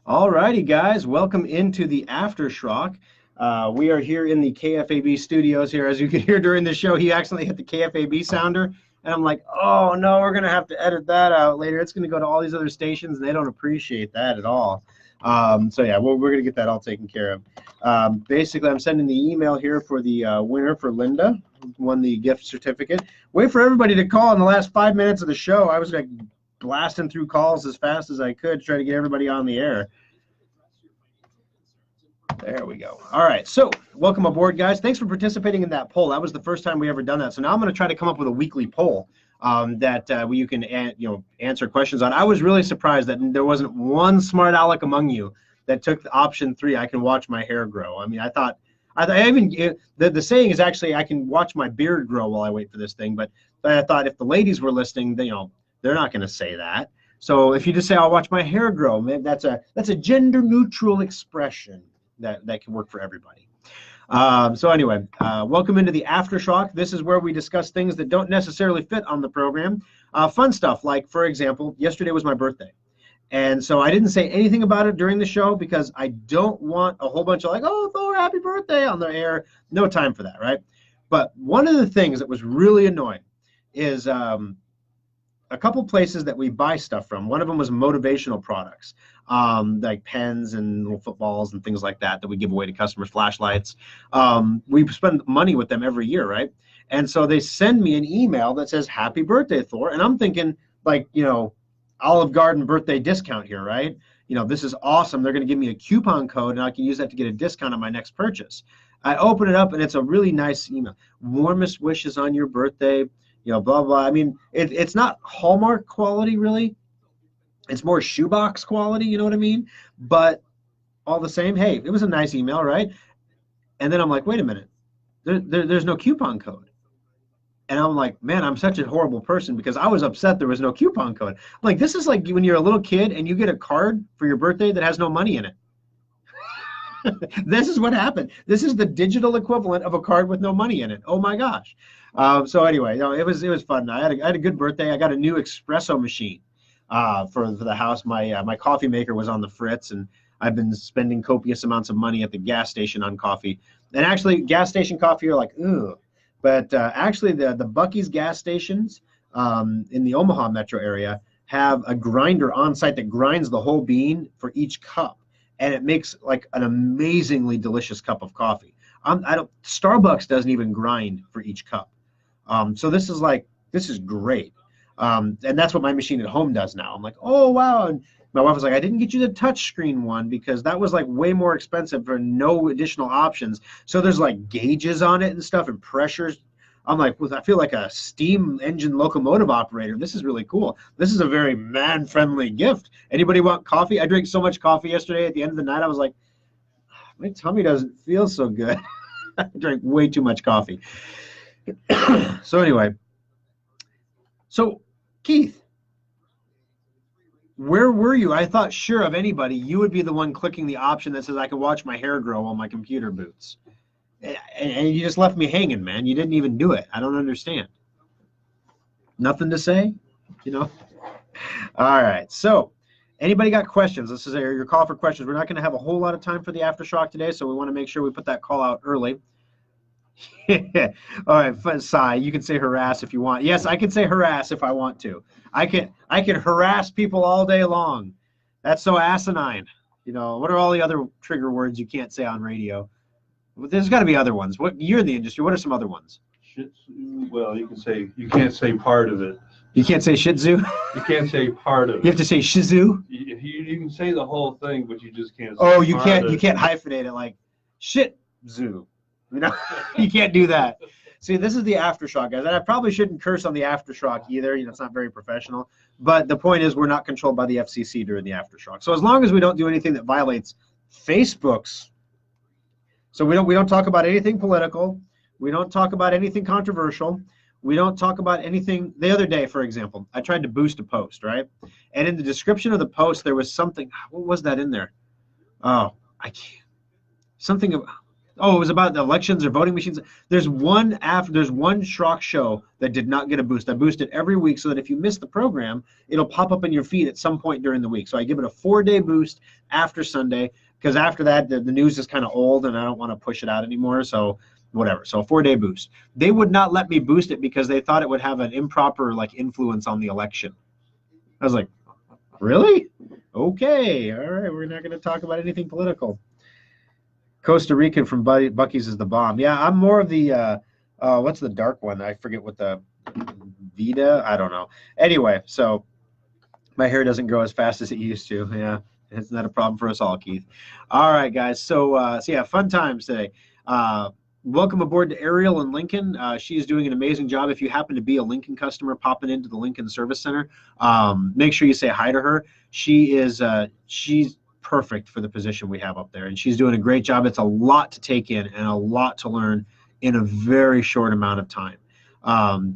All righty, guys. Welcome into the AfterSchrock. We are here in the KFAB studios here. As you can hear during the show, he accidentally hit the KFAB sounder. And I'm like, oh, no, we're going to have to edit that out later. It's going to go to all these other stations, and they don't appreciate that at all. So, yeah, we're going to get that all taken care of. Basically, I'm sending the email here for the winner for Linda, who won the gift certificate. Wait for everybody to call in the last 5 minutes of the show. I was like blasting through calls as fast as I could, trying to get everybody on the air. There we go. All right, so welcome aboard, guys. Thanks for participating in that poll. That was the first time we ever done that. So now I'm going to try to come up with a weekly poll that you can answer questions on. I was really surprised that there wasn't one smart aleck among you that took the option 3. I can watch my hair grow. I mean, the saying is actually I can watch my beard grow while I wait for this thing. But I thought if the ladies were listening, they're not going to say that. So if you just say I'll watch my hair grow, man, that's a gender neutral expression. That can work for everybody. So anyway, welcome into the AfterSchrock. This is where we discuss things that don't necessarily fit on the program. Fun stuff, like, for example, yesterday was my birthday. And so I didn't say anything about it during the show because I don't want a whole bunch of like, oh, Thor, happy birthday on the air. No time for that, right? But one of the things that was really annoying is a couple places that we buy stuff from. One of them was motivational products, like pens and little footballs and things like that we give away to customers, flashlights. We spend money with them every year, right? And so they send me an email that says, happy birthday, Thor. And I'm thinking, like, Olive Garden birthday discount here, right? This is awesome. They're going to give me a coupon code, and I can use that to get a discount on my next purchase. I open it up, and it's a really nice email. Warmest wishes on your birthday. Blah, blah. I mean, it's not Hallmark quality, really. It's more shoebox quality, you know what I mean? But all the same, hey, it was a nice email, right? And then I'm like, wait a minute. There's no coupon code. And I'm like, man, I'm such a horrible person because I was upset there was no coupon code. I'm like, this is like when you're a little kid and you get a card for your birthday that has no money in it. This is what happened. This is the digital equivalent of a card with no money in it. Oh my gosh. So anyway, it was fun. I had a good birthday. I got a new espresso machine for the house. My coffee maker was on the fritz, and I've been spending copious amounts of money at the gas station on coffee. And actually, gas station coffee are like, ugh. But actually, the Buc-ee's gas stations in the Omaha metro area have a grinder on site that grinds the whole bean for each cup. And it makes like an amazingly delicious cup of coffee. Starbucks doesn't even grind for each cup. So this is great. And that's what my machine at home does now. I'm like, oh, wow. And my wife was like, I didn't get you the touchscreen one because that was like way more expensive for no additional options. So there's like gauges on it and stuff and pressures. I'm like, well, I feel like a steam engine locomotive operator. This is really cool. This is a very man-friendly gift. Anybody want coffee? I drank so much coffee yesterday. At the end of the night, I was like, my tummy doesn't feel so good. I drank way too much coffee. So anyway, so Keith, where were you? I thought sure of anybody, you would be the one clicking the option that says I can watch my hair grow while my computer boots. And you just left me hanging, man. You didn't even do it. I don't understand. Nothing to say? All right. So anybody got questions? This is your call for questions. We're not going to have a whole lot of time for the AfterSchrock today, so we want to make sure we put that call out early. All right, Sai, you can say harass if you want. Yes, I can say harass if I want to. I can harass people all day long. That's so asinine. What are all the other trigger words you can't say on radio? There's got to be other ones. You're in the industry. What are some other ones? Well, you can't say part of it. You can't say Shih Tzu? You can't say part of it. You have to say Shizu? You can say the whole thing, but you just can't say Oh, you can't hyphenate it like Shih Tzu. You can't do that. See, this is the AfterSchrock, guys. And I probably shouldn't curse on the AfterSchrock either. It's not very professional. But the point is we're not controlled by the FCC during the AfterSchrock. So as long as we don't do anything that violates Facebook's. So we don't talk about anything political. We don't talk about anything controversial. We don't talk about anything. The other day, for example, I tried to boost a post, right? And in the description of the post, there was something. What was that in there? Oh, I can't. Something. Oh, it was about the elections or voting machines. There's one Schrock show that did not get a boost. I boost it every week so that if you miss the program, it'll pop up in your feed at some point during the week. So I give it a 4-day boost after Sunday, because after that the news is kind of old and I don't want to push it out anymore. So whatever. So a 4-day boost. They would not let me boost it because they thought it would have an improper like influence on the election. I was like, really? Okay, all right. We're not going to talk about anything political. Costa Rican from Bucky's is the bomb. Yeah, I'm more of the what's the dark one? I forget what the Vita. I don't know. Anyway, so my hair doesn't grow as fast as it used to. Yeah, it's not a problem for us all, Keith. All right, guys. So yeah, fun times today. Welcome aboard to Ariel in Lincoln. She's doing an amazing job. If you happen to be a Lincoln customer popping into the Lincoln Service Center, make sure you say hi to her. She's perfect for the position we have up there, and she's doing a great job. It's a lot to take in and a lot to learn in a very short amount of time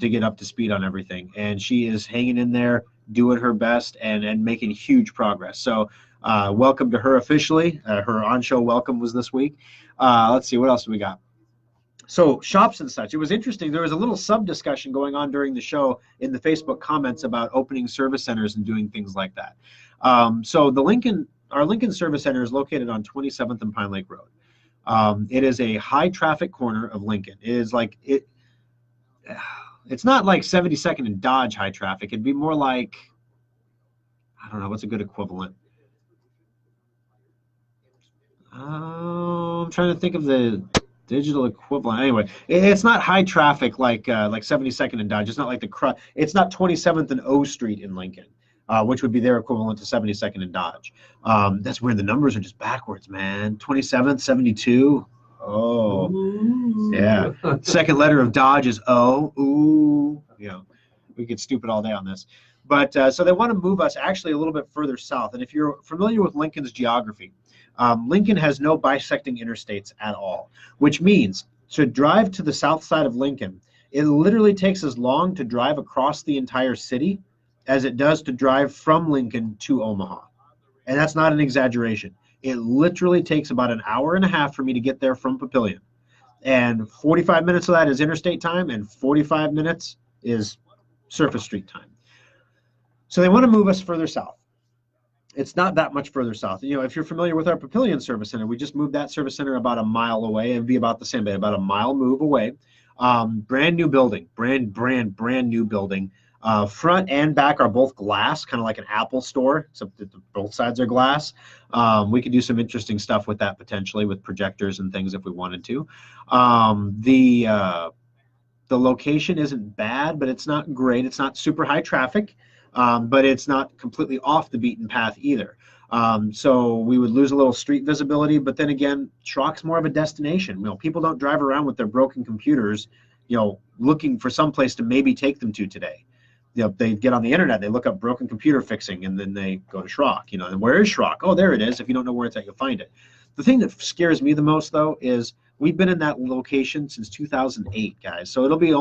to get up to speed on everything, and she is hanging in there, doing her best, and making huge progress. So welcome to her officially. Her on-show welcome was this week. Let's see, what else do we got? So shops and such. It was interesting. There was a little sub-discussion going on during the show in the Facebook comments about opening service centers and doing things like that. So our Lincoln Service Center is located on 27th and Pine Lake Road. It is a high traffic corner of Lincoln. It is like it's not like 72nd and Dodge high traffic. It'd be more like, I don't know, what's a good equivalent? I'm trying to think of the digital equivalent. Anyway, it's not high traffic like 72nd and Dodge. It's not like it's not 27th and O Street in Lincoln. Which would be their equivalent to 72nd and Dodge. That's where the numbers are just backwards, man. 27th, 72. Oh, ooh. Yeah. Second letter of Dodge is O. Ooh, we get stupid all day on this. But so they want to move us actually a little bit further south. And if you're familiar with Lincoln's geography, Lincoln has no bisecting interstates at all, which means to drive to the south side of Lincoln, it literally takes as long to drive across the entire city as it does to drive from Lincoln to Omaha. And that's not an exaggeration. It literally takes about an hour and a half for me to get there from Papillion. And 45 minutes of that is interstate time, and 45 minutes is surface street time. So they want to move us further south. It's not that much further south. If you're familiar with our Papillion Service Center, we just moved that service center about a mile away. It'd be about the same, but about a mile move away. Brand new building, brand new building. Front and back are both glass, kind of like an Apple store, except that both sides are glass. We could do some interesting stuff with that potentially, with projectors and things if we wanted to. The location isn't bad, but it's not great. It's not super high traffic, but it's not completely off the beaten path either. So we would lose a little street visibility, but then again, Schrock's more of a destination. People don't drive around with their broken computers, looking for some place to maybe take them to today. They get on the internet, they look up broken computer fixing, and then they go to Schrock. And where is Schrock? Oh, there it is. If you don't know where it's at, you'll find it. The thing that scares me the most, though, is we've been in that location since 2008, guys. So it'll be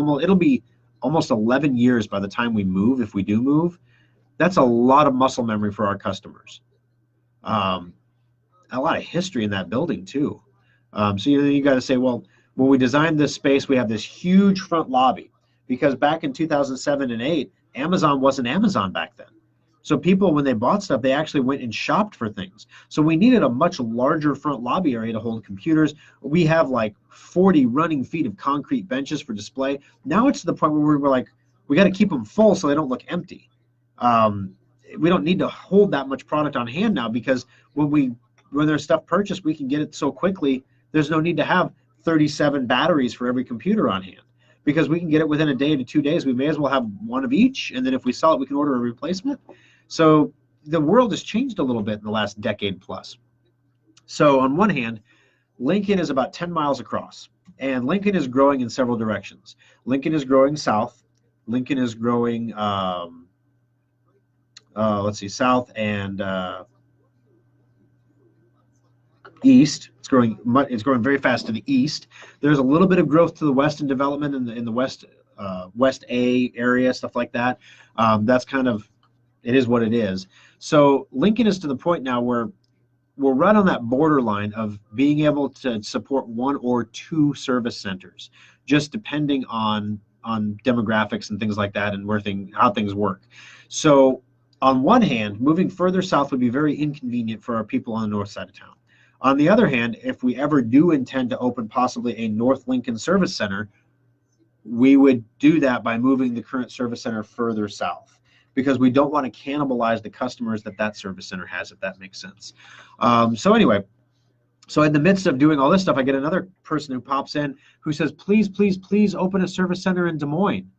almost 11 years by the time we move, if we do move. That's a lot of muscle memory for our customers. A lot of history in that building too. So you got to say, well, when we designed this space, we have this huge front lobby, because back in 2007 and 8, Amazon wasn't Amazon back then. So people, when they bought stuff, they actually went and shopped for things. So we needed a much larger front lobby area to hold computers. We have like 40 running feet of concrete benches for display. Now it's to the point where we're like, we got to keep them full so they don't look empty. We don't need to hold that much product on hand now, because when there's stuff purchased, we can get it so quickly. There's no need to have 37 batteries for every computer on hand, because we can get it within a day to 2 days. We may as well have one of each, and then if we sell it, we can order a replacement. So the world has changed a little bit in the last decade plus. So on one hand, Lincoln is about 10 miles across, and Lincoln is growing in several directions. Lincoln is growing south. Lincoln is growing, south and east. It's growing very fast to the east. There's a little bit of growth to the west and development in the west A area, stuff like that. That's kind of, it is what it is. So Lincoln is to the point now where we're right on that borderline of being able to support 1 or 2 service centers, just depending on demographics and things like that and how things work. So on one hand, moving further south would be very inconvenient for our people on the north side of town. On the other hand, if we ever do intend to open possibly a North Lincoln service center, we would do that by moving the current service center further south, because we don't want to cannibalize the customers that service center has, if that makes sense. So anyway, so in the midst of doing all this stuff, I get another person who pops in who says, please, please, please open a service center in Des Moines.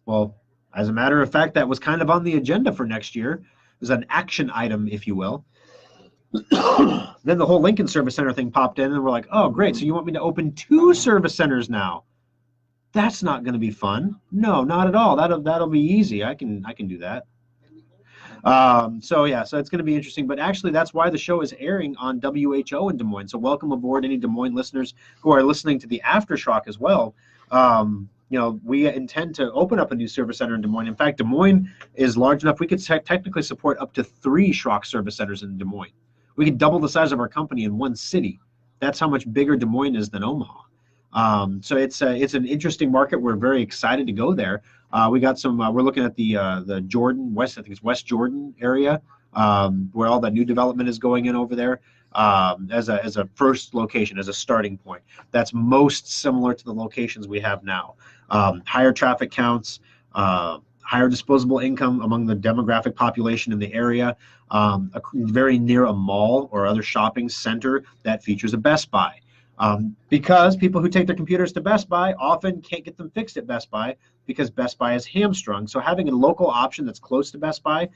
Well, as a matter of fact, that was kind of on the agenda for next year. It was an action item, if you will. Then the whole Lincoln Service Center thing popped in, and we're like, oh, great, so you want me to open 2 service centers now? That's not going to be fun. No, not at all. That'll be easy. I can do that. So yeah, so it's going to be interesting. But actually, that's why the show is airing on WHO in Des Moines. So welcome aboard any Des Moines listeners who are listening to the AfterSchrock as well. We intend to open up a new service center in Des Moines. In fact, Des Moines is large enough we could technically support up to 3 Schrock service centers in Des Moines. We could double the size of our company in one city. That's how much bigger Des Moines is than Omaha. So it's an interesting market. We're very excited to go there. We got some. We're looking at the Jordan West. I think it's West Jordan area, where all that new development is going in over there, as a first location, as a starting point. That's most similar to the locations we have now. Higher traffic counts, higher disposable income among the demographic population in the area, very near a mall or other shopping center that features a Best Buy. Because people who take their computers to Best Buy often can't get them fixed at Best Buy because Best Buy is hamstrung. So having a local option that's close to Best Buy,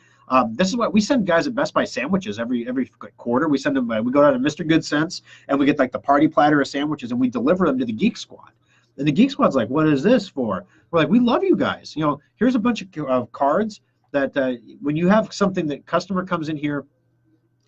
this is what we send guys at Best Buy sandwiches every quarter. We send them, we go down to Mr. Good Sense and we get like the party platter of sandwiches and we deliver them to the Geek Squad. And the Geek Squad's like, what is this for? We're like, we love you guys. Here's a bunch of cards that when you have something that customer comes in here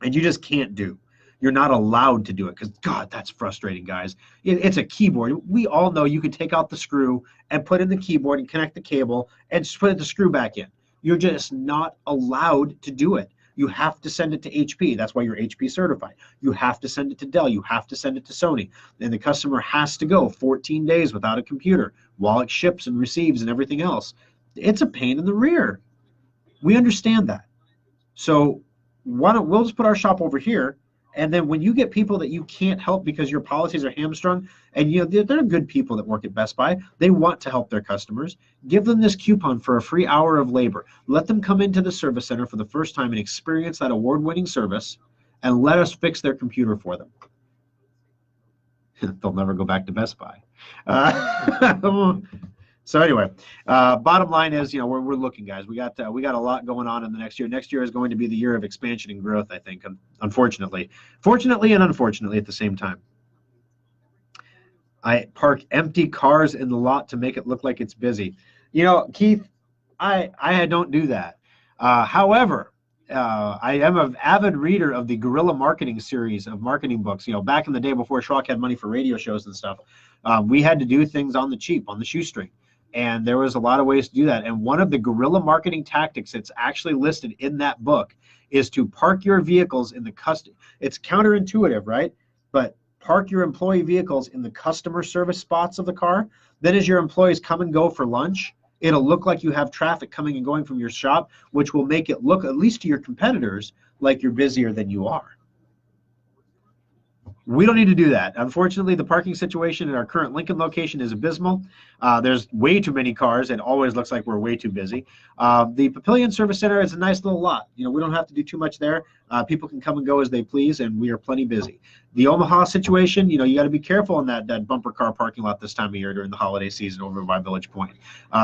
and you just can't do, you're not allowed to do it because, God, that's frustrating, guys. It's a keyboard. We all know you can take out the screw and put in the keyboard and connect the cable and just put the screw back in. You're just not allowed to do it. You have to send it to HP. That's why you're HP certified. You have to send it to Dell. You have to send it to Sony. And the customer has to go 14 days without a computer while it ships and receives and everything else. It's a pain in the rear. We understand that. So we'll just put our shop over here. And then when you get people that you can't help because your policies are hamstrung, and they're good people that work at Best Buy, they want to help their customers, give them this coupon for a free hour of labor. Let them come into the service center for the first time and experience that award-winning service, and let us fix their computer for them. They'll never go back to Best Buy. So anyway, bottom line is, we're looking, guys. We got a lot going on in the next year. Next year is going to be the year of expansion and growth, I think. Unfortunately, fortunately and unfortunately at the same time. I park empty cars in the lot to make it look like it's busy. Keith, I don't do that. However, I am an avid reader of the Guerrilla Marketing series of marketing books. Back in the day before Schrock had money for radio shows and stuff, we had to do things on the cheap, on the shoestring. And there was a lot of ways to do that. And one of the guerrilla marketing tactics that's actually listed in that book is to park your vehicles in the it's counterintuitive, right? But park your employee vehicles in the customer service spots of the car. Then as your employees come and go for lunch, it'll look like you have traffic coming and going from your shop, which will make it look, at least to your competitors, like you're busier than you are. We don't need to do that. Unfortunately, the parking situation in our current Lincoln location is abysmal. There's way too many cars. It always looks like we're way too busy. The Papillion Service Center is a nice little lot. We don't have to do too much there. People can come and go as they please, and we are plenty busy. The Omaha situation, you got to be careful in that bumper car parking lot this time of year during the holiday season over by Village Point.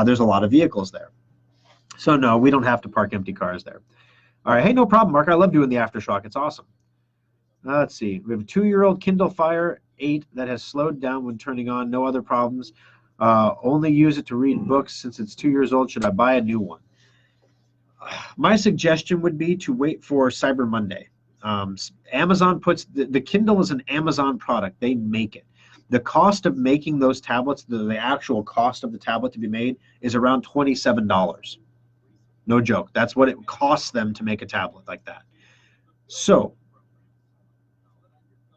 There's a lot of vehicles there. So no, we don't have to park empty cars there. All right, hey, no problem, Mark. I love doing the AfterSchrock. It's awesome. Let's see. We have a 2-year-old Kindle Fire 8 that has slowed down when turning on. No other problems. Only use it to read books. Since it's 2 years old, should I buy a new one? My suggestion would be to wait for Cyber Monday. Amazon puts the Kindle is an Amazon product. They make it. The cost of making those tablets, the actual cost of the tablet to be made, is around $27. No joke. That's what it costs them to make a tablet like that. So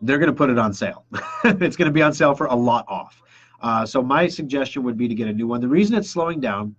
they're going to put it on sale. It's going to be on sale for a lot off. So my suggestion would be to get a new one. The reason it's slowing down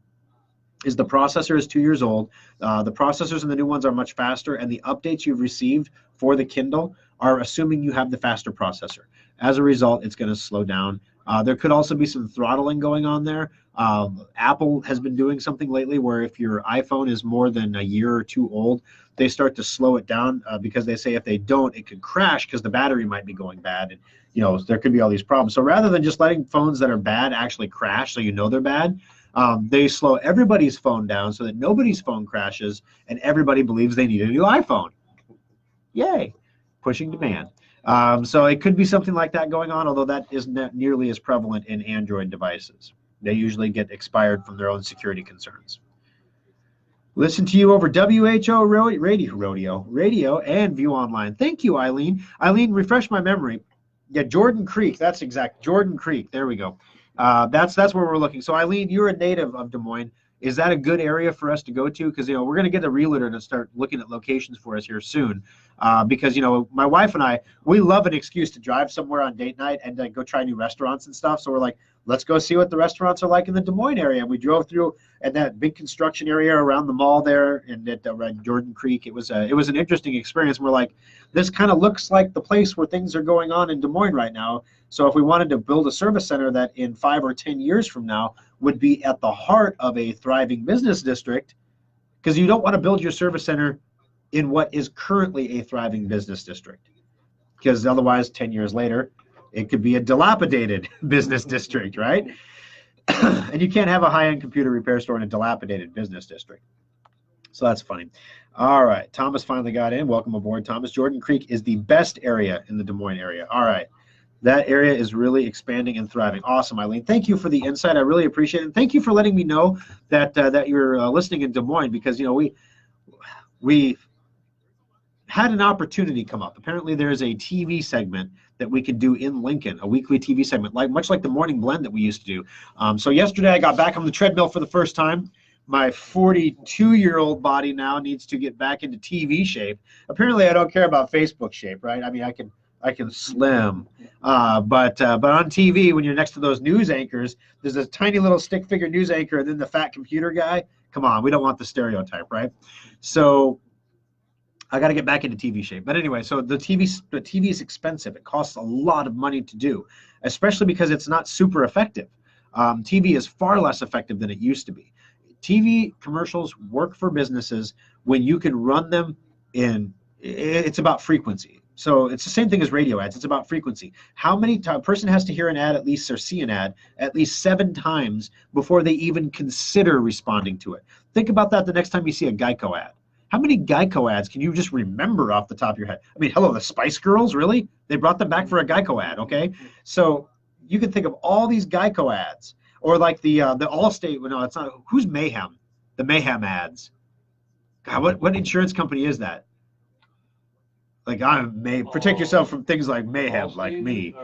is the processor is 2 years old. The processors in the new ones are much faster, and the updates you've received for the Kindle are assuming you have the faster processor. As a result, it's going to slow down. There could also be some throttling going on there. Apple has been doing something lately where if your iPhone is more than a year or two old, they start to slow it down because they say if they don't, it could crash because the battery might be going bad. And there could be all these problems. So rather than just letting phones that are bad actually crash so you know they're bad, they slow everybody's phone down so that nobody's phone crashes and everybody believes they need a new iPhone. Yay, pushing demand. So it could be something like that going on, although that isn't nearly as prevalent in Android devices. They usually get expired from their own security concerns. Listen to you over WHO radio and View Online. Thank you, Eileen. Eileen, refresh my memory. Yeah, Jordan Creek. That's exact. Jordan Creek. There we go. That's where we're looking. So Eileen, you're a native of Des Moines. Is that a good area for us to go to? Because we're going to get a realtor to start looking at locations for us here soon. Because my wife and I, we love an excuse to drive somewhere on date night and go try new restaurants and stuff. So we're like, let's go see what the restaurants are like in the Des Moines area. And we drove through at that big construction area around the mall there and at Jordan Creek. It was an interesting experience. We're like, this kind of looks like the place where things are going on in Des Moines right now. So if we wanted to build a service center that in 5 or 10 years from now would be at the heart of a thriving business district, because you don't want to build your service center in what is currently a thriving business district, because otherwise 10 years later it could be a dilapidated business district, right? And you can't have a high-end computer repair store in a dilapidated business district. So that's funny. All right, Thomas finally got in. Welcome aboard, Thomas. Jordan Creek is the best area in the Des Moines area. All right. That area is really expanding and thriving. Awesome, Eileen. Thank you for the insight. I really appreciate it. And thank you for letting me know that that you're listening in Des Moines, because we had an opportunity come up. Apparently, there's a TV segment that we could do in Lincoln, a weekly TV segment, much like the Morning Blend that we used to do. So yesterday, I got back on the treadmill for the first time. My 42-year-old body now needs to get back into TV shape. Apparently, I don't care about Facebook shape, right? I mean, I can slim, but on TV, when you're next to those news anchors, there's a tiny little stick figure news anchor and then the fat computer guy. Come on, we don't want the stereotype, right? So I got to get back into TV shape. But anyway, so the TV is expensive. It costs a lot of money to do, especially because it's not super effective. TV is far less effective than it used to be. TV commercials work for businesses when you can run them in. It's about frequency. So it's the same thing as radio ads. It's about frequency. How many times a person has to hear an ad at least, or see an ad at least 7 times before they even consider responding to it. Think about that the next time you see a Geico ad. How many Geico ads can you just remember off the top of your head? I mean, hello, the Spice Girls, really? They brought them back for a Geico ad, okay? So you can think of all these Geico ads, or like the Allstate. No, it's not. Who's Mayhem? The Mayhem ads. God, what insurance company is that? Like, protect yourself from things like mayhem, like me.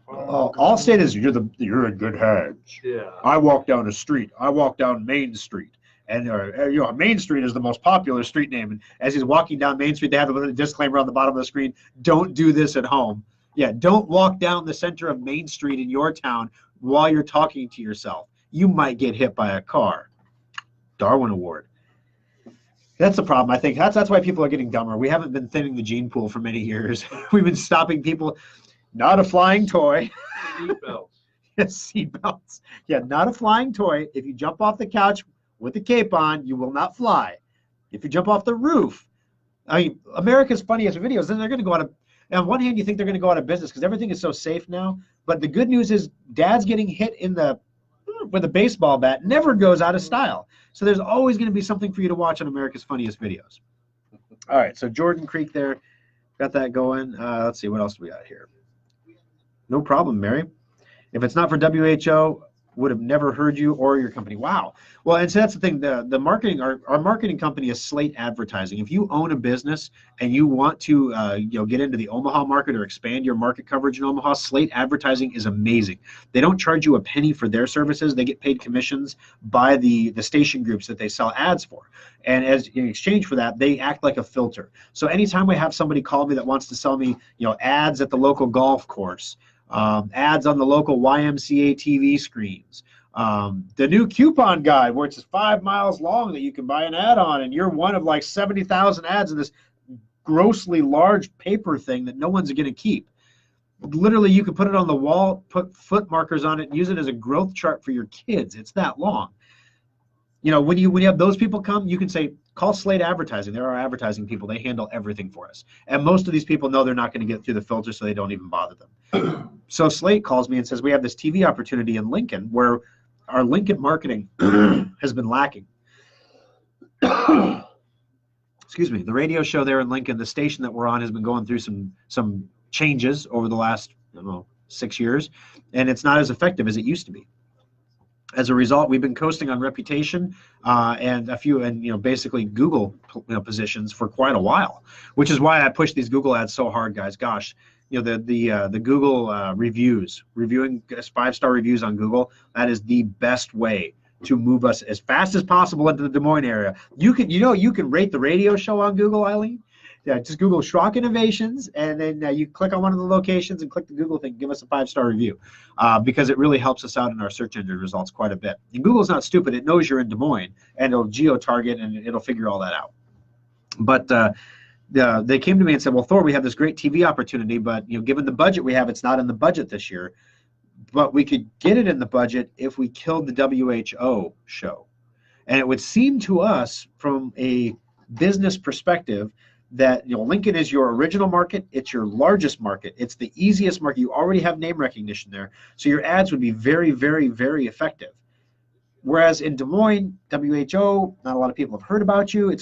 Allstate is you're in good hands. Yeah. I walk down the street. I walk down Main Street, and Main Street is the most popular street name. And as he's walking down Main Street, they have a disclaimer on the bottom of the screen: "Don't do this at home." Yeah, don't walk down the center of Main Street in your town while you're talking to yourself. You might get hit by a car. Darwin Award. That's the problem. I think that's why people are getting dumber. We haven't been thinning the gene pool for many years. We've been stopping people. Not a flying toy. Seatbelts. Yes, seatbelts. Yeah, not a flying toy. If you jump off the couch with a cape on, you will not fly. If you jump off the roof, I mean, America's Funniest Videos, then they're going to go out of. On one hand, you think they're going to go out of business because everything is so safe now. But the good news is, Dad's getting hit with a baseball bat never goes out of style. So there's always going to be something for you to watch on America's Funniest Videos. All right, so Jordan Creek there, got that going. Let's see, what else do we got here? No problem, Mary. If it's not for WHO, would have never heard you or your company. Wow. Well, and so that's the thing. The marketing, our marketing company is Slate Advertising. If you own a business and you want to get into the Omaha market or expand your market coverage in Omaha, Slate Advertising is amazing. They don't charge you a penny for their services. They get paid commissions by the station groups that they sell ads for. And as in exchange for that, they act like a filter. So anytime we have somebody call me that wants to sell me, ads at the local golf course, ads on the local YMCA TV screens, the new coupon guide where it's 5 miles long that you can buy an ad on, and you're one of like 70,000 ads in this grossly large paper thing that no one's going to keep. Literally, you can put it on the wall, put foot markers on it, and use it as a growth chart for your kids. It's that long. When you have those people come, you can say, call Slate Advertising. They're our advertising people. They handle everything for us. And most of these people know they're not going to get through the filter, so they don't even bother them. So Slate calls me and says, we have this TV opportunity in Lincoln where our Lincoln marketing has been lacking. Excuse me. The radio show there in Lincoln, the station that we're on, has been going through some changes over the last 6 years, and it's not as effective as it used to be. As a result, we've been coasting on reputation and basically Google positions for quite a while, which is why I push these Google ads so hard, guys. Gosh, the Google reviews, reviewing 5-star reviews on Google, that is the best way to move us as fast as possible into the Des Moines area. You can rate the radio show on Google, Eileen. Yeah, just Google Schrock Innovations, and then you click on one of the locations and click the Google thing, give us a 5-star review, because it really helps us out in our search engine results quite a bit. And Google's not stupid. It knows you're in Des Moines, and it'll geo-target, and it'll figure all that out. But they came to me and said, well, Thor, we have this great TV opportunity, but given the budget we have, it's not in the budget this year. But we could get it in the budget if we killed the WHO show. And it would seem to us from a business perspective that Lincoln is your original market, it's your largest market, it's the easiest market, you already have name recognition there, so your ads would be very, very, very effective. Whereas in Des Moines, WHO, not a lot of people have heard about you.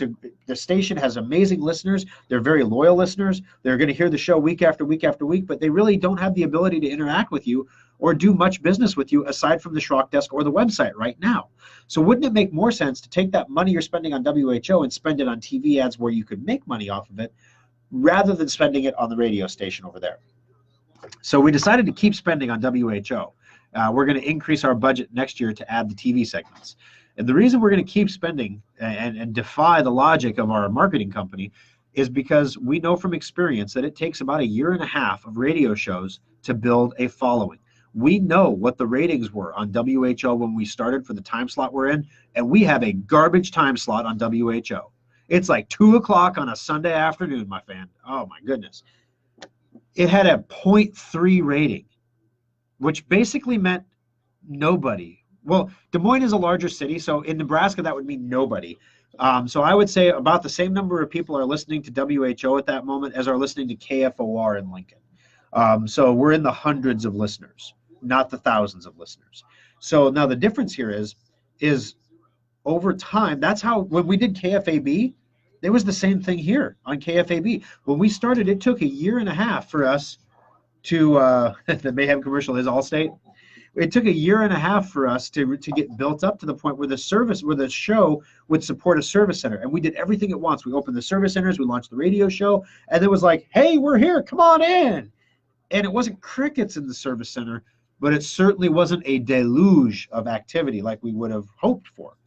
The station has amazing listeners. They're very loyal listeners. They're going to hear the show week after week after week, but they really don't have the ability to interact with you or do much business with you aside from the Schrock Desk or the website right now. So wouldn't it make more sense to take that money you're spending on WHO and spend it on TV ads where you could make money off of it rather than spending it on the radio station over there? So we decided to keep spending on WHO. We're going to increase our budget next year to add the TV segments. And the reason we're going to keep spending and defy the logic of our marketing company is because we know from experience that it takes about 1.5 years of radio shows to build a following. We know what the ratings were on WHO when we started for the time slot we're in, and we have a garbage time slot on WHO. It's like 2 o'clock on a Sunday afternoon, my fan. Oh, my goodness. It had a 0.3 rating, which basically meant nobody. Well, Des Moines is a larger city, so in Nebraska that would mean nobody. So I would say about the same number of people are listening to WHO at that moment as are listening to KFOR in Lincoln. So we're in the hundreds of listeners, not the thousands of listeners. So now the difference here is over time, that's how, when we did KFAB, it was the same thing here on KFAB. When we started, it took 1.5 years for us to, the Mayhem commercial is Allstate. It took 1.5 years for us to get built up to the point where the show would support a service center. And we did everything at once. We opened the service centers, we launched the radio show, and it was like, hey, we're here, come on in. And it wasn't crickets in the service center, but it certainly wasn't a deluge of activity like we would have hoped for.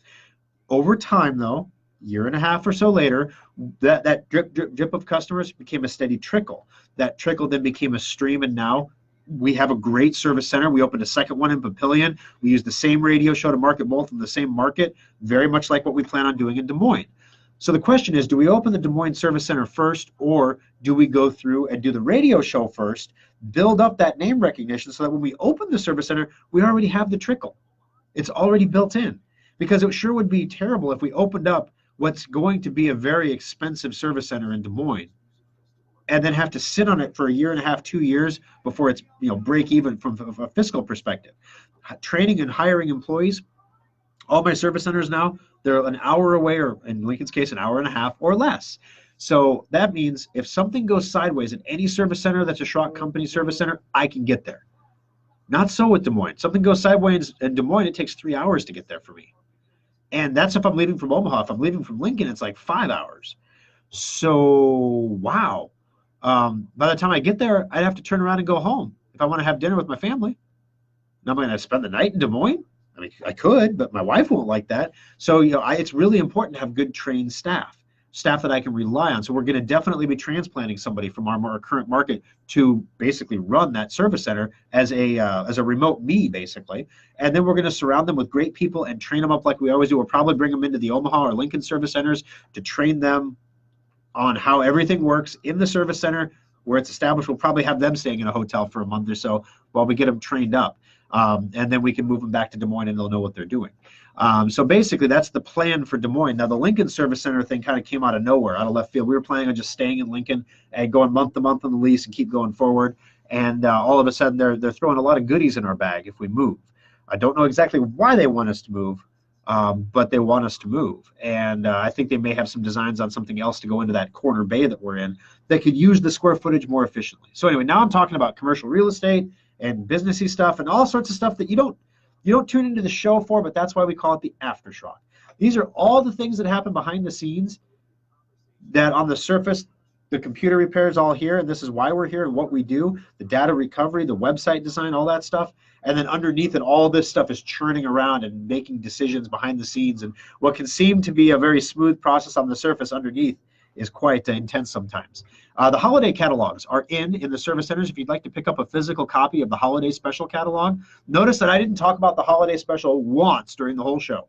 Over time, though, 1.5 years or so later, that drip of customers became a steady trickle. That trickle then became a stream, and now we have a great service center. We opened a second one in Papillion. We use the same radio show to market both in the same market, very much like what we plan on doing in Des Moines. So the question is, do we open the Des Moines Service Center first, or do we go through and do the radio show first, build up that name recognition so that when we open the service center, we already have the trickle. It's already built in. Because it sure would be terrible if we opened up what's going to be a very expensive service center in Des Moines and then have to sit on it for 1.5 years, 2 years before it's break even from a fiscal perspective. Training and hiring employees, all my service centers now, they're an hour away, or in Lincoln's case, 1.5 hours or less. So that means if something goes sideways at any service center that's a Schrock Company service center, I can get there. Not so with Des Moines. Something goes sideways in Des Moines, it takes 3 hours to get there for me. And that's if I'm leaving from Omaha. If I'm leaving from Lincoln, it's like 5 hours. So, wow. By the time I get there, I'd have to turn around and go home if I want to have dinner with my family. Now, am I going to spend the night in Des Moines? I mean, I could, but my wife won't like that. So, it's really important to have good trained staff that I can rely on. So we're going to definitely be transplanting somebody from our current market to basically run that service center as a remote me, basically. And then we're going to surround them with great people and train them up like we always do. We'll probably bring them into the Omaha or Lincoln service centers to train them on how everything works in the service center where it's established. We'll probably have them staying in a hotel for a month or so while we get them trained up. And then we can move them back to Des Moines and they'll know what they're doing. So basically, that's the plan for Des Moines. Now, the Lincoln Service Center thing kind of came out of nowhere, out of left field. We were planning on just staying in Lincoln and going month to month on the lease and keep going forward. And all of a sudden, they're throwing a lot of goodies in our bag if we move. I don't know exactly why they want us to move, but they want us to move. And I think they may have some designs on something else to go into that corner bay that we're in that could use the square footage more efficiently. So anyway, now I'm talking about commercial real estate and businessy stuff and all sorts of stuff that you don't tune into the show for, but that's why we call it the AfterSchrock. These are all the things that happen behind the scenes that on the surface, the computer repair is all here, and this is why we're here and what we do, the data recovery, the website design, all that stuff. And then underneath it, all this stuff is churning around and making decisions behind the scenes. And what can seem to be a very smooth process on the surface underneath is quite intense sometimes. The holiday catalogs are in the service centers. If you'd like to pick up a physical copy of the holiday special catalog, notice that I didn't talk about the holiday special once during the whole show.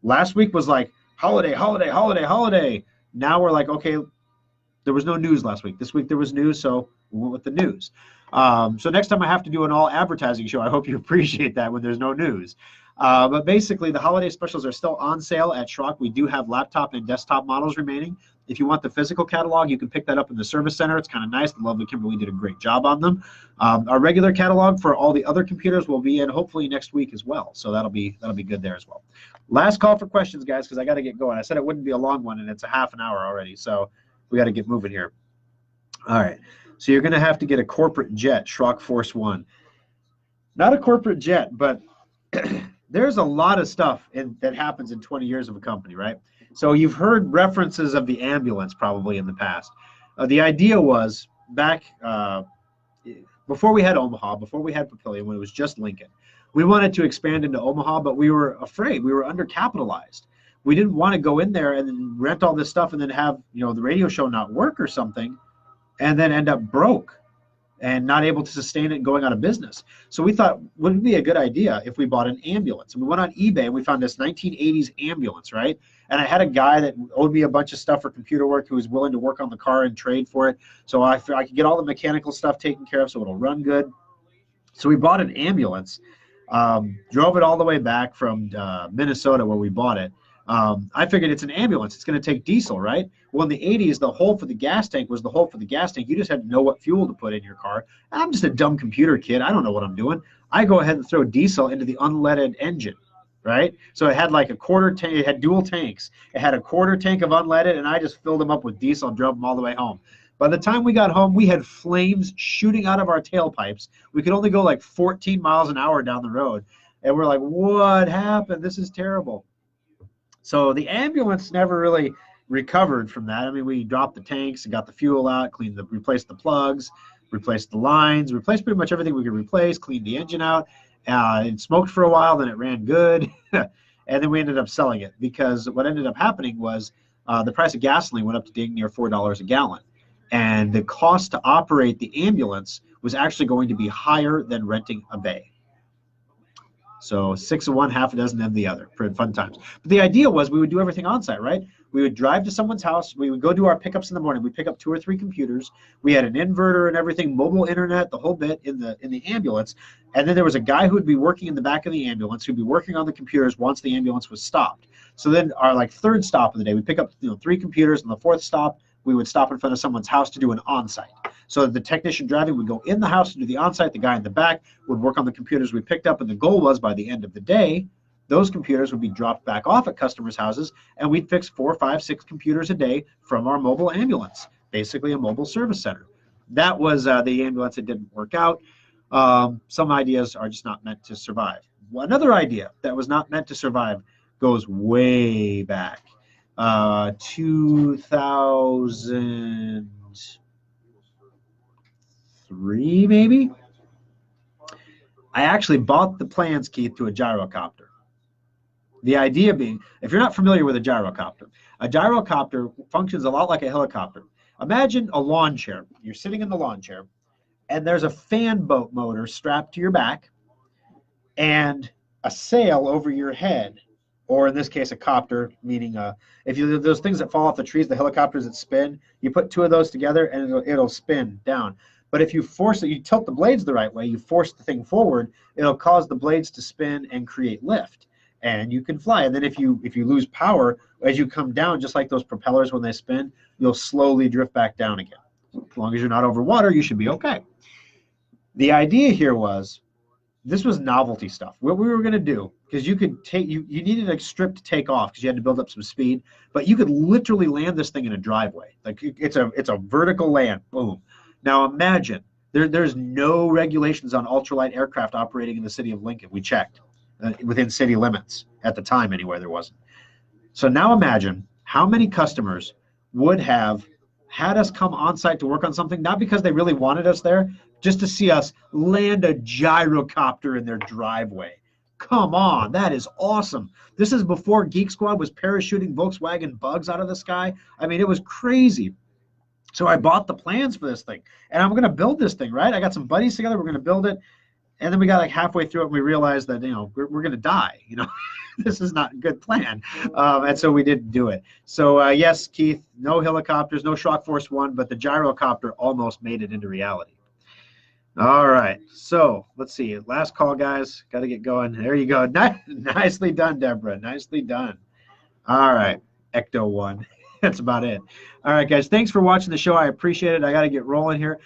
Last week was like holiday, holiday, holiday, holiday. Now we're like, okay, there was no news last week. This week there was news, so we went with the news. So next time I have to do an all advertising show, I hope you appreciate that when there's no news. But basically, the holiday specials are still on sale at Schrock. We do have laptop and desktop models remaining. If you want the physical catalog, you can pick that up in the service center. It's kind of nice. The lovely Kimberly did a great job on them. Our regular catalog for all the other computers will be in hopefully next week as well. So that'll be good there as well. Last call for questions, guys, because I got to get going. I said it wouldn't be a long one, and it's a half an hour already. So we got to get moving here. All right. So you're going to have to get a corporate jet, Schrock Force One. Not a corporate jet, but there's a lot of stuff that happens in 20 years of a company, right? So you've heard references of the ambulance probably in the past. The idea was back before we had Omaha, before we had Papillion, when it was just Lincoln, we wanted to expand into Omaha, but we were afraid. We were undercapitalized. We didn't want to go in there and then rent all this stuff and then have the radio show not work or something and then end up broke and not able to sustain it and going out of business. So we thought, wouldn't it be a good idea if we bought an ambulance? And we went on eBay and we found this 1980s ambulance, right? And I had a guy that owed me a bunch of stuff for computer work who was willing to work on the car and trade for it. So I could get all the mechanical stuff taken care of so it'll run good. So we bought an ambulance, drove it all the way back from Minnesota where we bought it. I figured it's an ambulance. It's going to take diesel, right? Well, in the 80s, the hole for the gas tank was the hole for the gas tank. You just had to know what fuel to put in your car. I'm just a dumb computer kid. I don't know what I'm doing. I go ahead and throw diesel into the unleaded engine, right? So it had like a quarter tank. It had dual tanks. It had a quarter tank of unleaded, and I just filled them up with diesel and drove them all the way home. By the time we got home, we had flames shooting out of our tailpipes. We could only go like 14 miles an hour down the road. And we're like, what happened? This is terrible. So the ambulance never really recovered from that. I mean, we dropped the tanks and got the fuel out, replaced the plugs, replaced the lines, replaced pretty much everything we could replace, cleaned the engine out. It smoked for a while, then it ran good. And then we ended up selling it because what ended up happening was the price of gasoline went up to dang near $4 a gallon. And the cost to operate the ambulance was actually going to be higher than renting a bay. So 6 of one, half a dozen of the other. Pretty fun times. But the idea was we would do everything on site, right? We would drive to someone's house. We would go do our pickups in the morning. We'd pick up 2 or 3 computers. We had an inverter and everything, mobile internet, the whole bit in the ambulance. And then there was a guy who would be working in the back of the ambulance who'd be working on the computers once the ambulance was stopped. So then our third stop of the day, we'd pick up 3 computers, and the 4th stop, we would stop in front of someone's house to do an on-site. So the technician driving would go in the house to do the on-site. The guy in the back would work on the computers we picked up, and the goal was by the end of the day, those computers would be dropped back off at customers' houses, and we'd fix 4, 5, 6 computers a day from our mobile ambulance, basically a mobile service center. That was the ambulance that didn't work out. Some ideas are just not meant to survive. Another idea that was not meant to survive goes way back. 2003, maybe? I actually bought the plans, Keith, to a gyrocopter. The idea being, if you're not familiar with a gyrocopter functions a lot like a helicopter. Imagine a lawn chair. You're sitting in the lawn chair, and there's a fan boat motor strapped to your back and a sail over your head, or in this case, a copter, meaning if you those things that fall off the trees, the helicopters that spin, you put two of those together and it'll spin down. But if you force it, you tilt the blades the right way, you force the thing forward, it'll cause the blades to spin and create lift, and you can fly. And then if you lose power as you come down, just like those propellers when they spin, you'll slowly drift back down again. As long as you're not over water, you should be okay. The idea here was, this was novelty stuff. What we were going to do, because you could take, you needed a strip to take off because you had to build up some speed, but you could literally land this thing in a driveway. Like it's a vertical land, boom. Now imagine, there's no regulations on ultralight aircraft operating in the city of Lincoln. We checked within city limits at the time anyway, there wasn't. So now imagine how many customers would have had us come on site to work on something, not because they really wanted us there, just to see us land a gyrocopter in their driveway. Come on, that is awesome. This is before Geek Squad was parachuting Volkswagen Bugs out of the sky. I mean, it was crazy. So I bought the plans for this thing, and I'm going to build this thing, right? I got some buddies together. We're going to build it. And then we got like halfway through it, and we realized that, we're going to die. This is not a good plan. And so we didn't do it. So yes, Keith, no helicopters, no Schrock Force 1, but the gyrocopter almost made it into reality. All right. So let's see. Last call, guys. Got to get going. There you go. Nicely done, Deborah. Nicely done. All right. Ecto 1. That's about it. All right, guys. Thanks for watching the show. I appreciate it. I got to get rolling here.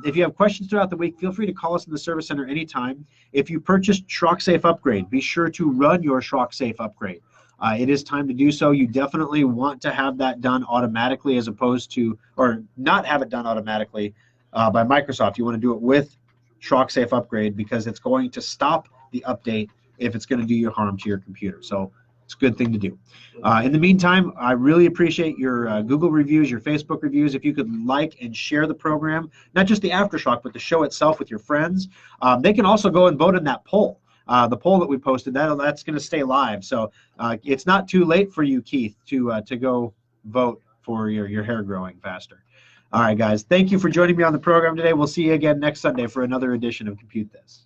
If you have questions throughout the week, feel free to call us in the service center anytime. If you purchased Schrock Safe Upgrade, be sure to run your Schrock Safe Upgrade. It is time to do so. You definitely want to have that done automatically as opposed to, or not have it done automatically by Microsoft. You want to do it with Schrock Safe Upgrade because it's going to stop the update if it's going to do you harm to your computer. So it's a good thing to do. In the meantime, I really appreciate your Google reviews, your Facebook reviews. If you could like and share the program, not just the AfterSchrock, but the show itself with your friends. They can also go and vote in that poll. The poll that we posted, that's going to stay live. So it's not too late for you, Keith, to go vote for your hair growing faster. All right, guys. Thank you for joining me on the program today. We'll see you again next Sunday for another edition of Compute This.